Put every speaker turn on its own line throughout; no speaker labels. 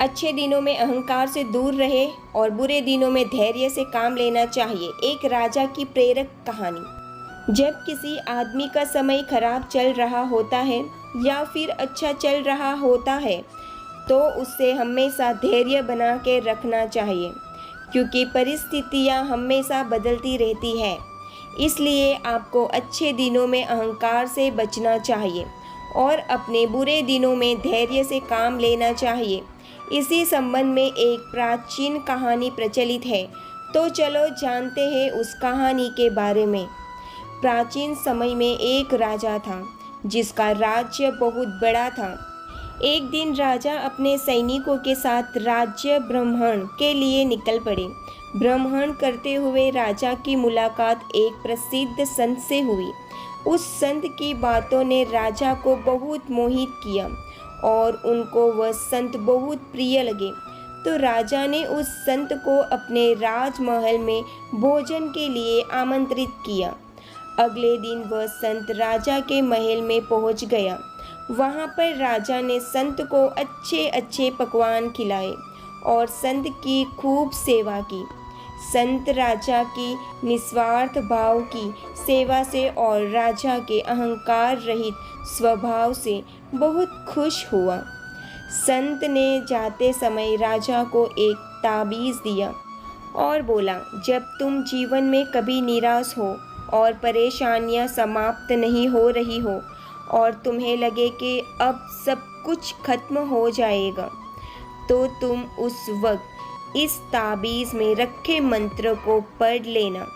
अच्छे दिनों में अहंकार से दूर रहे और बुरे दिनों में धैर्य से काम लेना चाहिए। एक राजा की प्रेरक कहानी। जब किसी आदमी का समय खराब चल रहा होता है या फिर अच्छा चल रहा होता है तो उससे हमेशा धैर्य बना के रखना चाहिए, क्योंकि परिस्थितियाँ हमेशा बदलती रहती है। इसलिए आपको अच्छे दिनों में अहंकार से बचना चाहिए और अपने बुरे दिनों में धैर्य से काम लेना चाहिए। इसी संबंध में एक प्राचीन कहानी प्रचलित है, तो चलो जानते हैं उस कहानी के बारे में। प्राचीन समय में एक राजा था जिसका राज्य बहुत बड़ा था। एक दिन राजा अपने सैनिकों के साथ राज्य भ्रमण के लिए निकल पड़े। भ्रमण करते हुए राजा की मुलाकात एक प्रसिद्ध संत से हुई। उस संत की बातों ने राजा को बहुत मोहित किया और उनको वह संत बहुत प्रिय लगे। तो राजा ने उस संत को अपने राजमहल में भोजन के लिए आमंत्रित किया। अगले दिन वह संत राजा के महल में पहुंच गया। वहां पर राजा ने संत को अच्छे अच्छे पकवान खिलाए और संत की खूब सेवा की। संत राजा की निस्वार्थ भाव की सेवा से और राजा के अहंकार रहित स्वभाव से बहुत खुश हुआ। संत ने जाते समय राजा को एक ताबीज़ दिया और बोला, जब तुम जीवन में कभी निराश हो और परेशानियां समाप्त नहीं हो रही हो और तुम्हें लगे कि अब सब कुछ खत्म हो जाएगा, तो तुम उस वक्त इस ताबीज़ में रखे मंत्र को पढ़ लेना।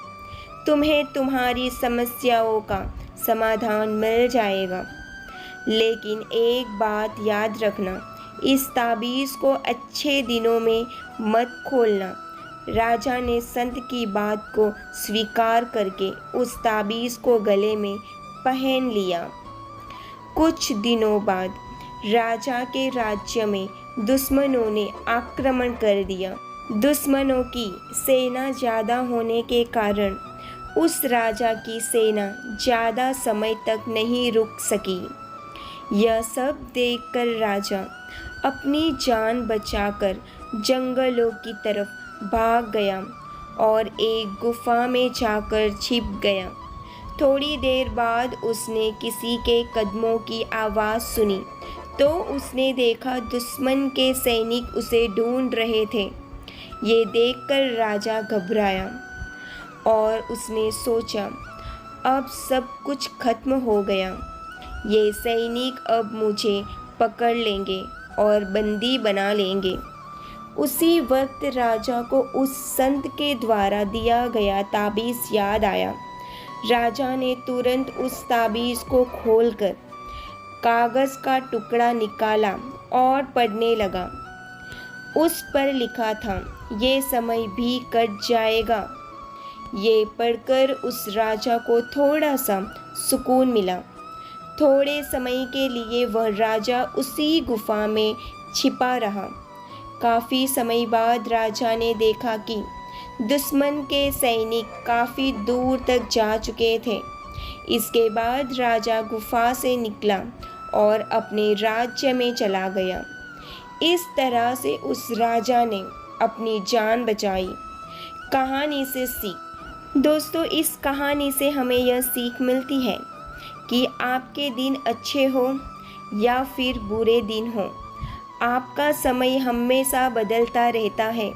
तुम्हें तुम्हारी समस्याओं का समाधान मिल जाएगा। लेकिन एक बात याद रखना, इस ताबीज़ को अच्छे दिनों में मत खोलना। राजा ने संत की बात को स्वीकार करके उस ताबीज़ को गले में पहन लिया। कुछ दिनों बाद राजा के राज्य में दुश्मनों ने आक्रमण कर दिया। दुश्मनों की सेना ज़्यादा होने के कारण उस राजा की सेना ज़्यादा समय तक नहीं रुक सकी। यह सब देखकर राजा अपनी जान बचाकर जंगलों की तरफ भाग गया और एक गुफा में जाकर छिप गया। थोड़ी देर बाद उसने किसी के कदमों की आवाज़ सुनी तो उसने देखा दुश्मन के सैनिक उसे ढूंढ रहे थे। ये देखकर राजा घबराया और उसने सोचा, अब सब कुछ खत्म हो गया। ये सैनिक अब मुझे पकड़ लेंगे और बंदी बना लेंगे। उसी वक्त राजा को उस संत के द्वारा दिया गया ताबीज़ याद आया। राजा ने तुरंत उस ताबीज़ को खोलकर कागज़ का टुकड़ा निकाला और पढ़ने लगा। उस पर लिखा था, ये समय भी कट जाएगा। ये पढ़कर उस राजा को थोड़ा सा सुकून मिला। थोड़े समय के लिए वह राजा उसी गुफा में छिपा रहा। काफ़ी समय बाद राजा ने देखा कि दुश्मन के सैनिक काफ़ी दूर तक जा चुके थे। इसके बाद राजा गुफा से निकला और अपने राज्य में चला गया। इस तरह से उस राजा ने अपनी जान बचाई। कहानी से सीख। दोस्तों, इस कहानी से हमें यह सीख मिलती है कि आपके दिन अच्छे हो या फिर बुरे दिन हो, आपका समय हमेशा बदलता रहता है।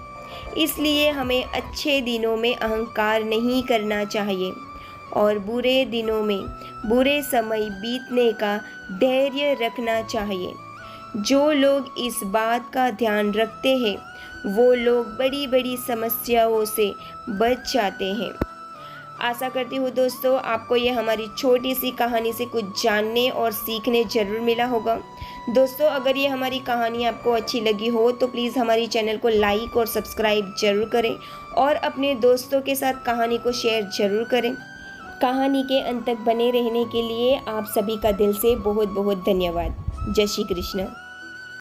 इसलिए हमें अच्छे दिनों में अहंकार नहीं करना चाहिए और बुरे दिनों में बुरे समय बीतने का धैर्य रखना चाहिए। जो लोग इस बात का ध्यान रखते हैं वो लोग बड़ी बड़ी समस्याओं से बच जाते हैं। आशा करती हूँ दोस्तों आपको ये हमारी छोटी सी कहानी से कुछ जानने और सीखने ज़रूर मिला होगा। दोस्तों, अगर ये हमारी कहानी आपको अच्छी लगी हो तो प्लीज़ हमारी चैनल को लाइक और सब्सक्राइब ज़रूर करें और अपने दोस्तों के साथ कहानी को शेयर ज़रूर करें। कहानी के अंत तक बने रहने के लिए आप सभी का दिल से बहुत बहुत धन्यवाद। जय श्री कृष्ण।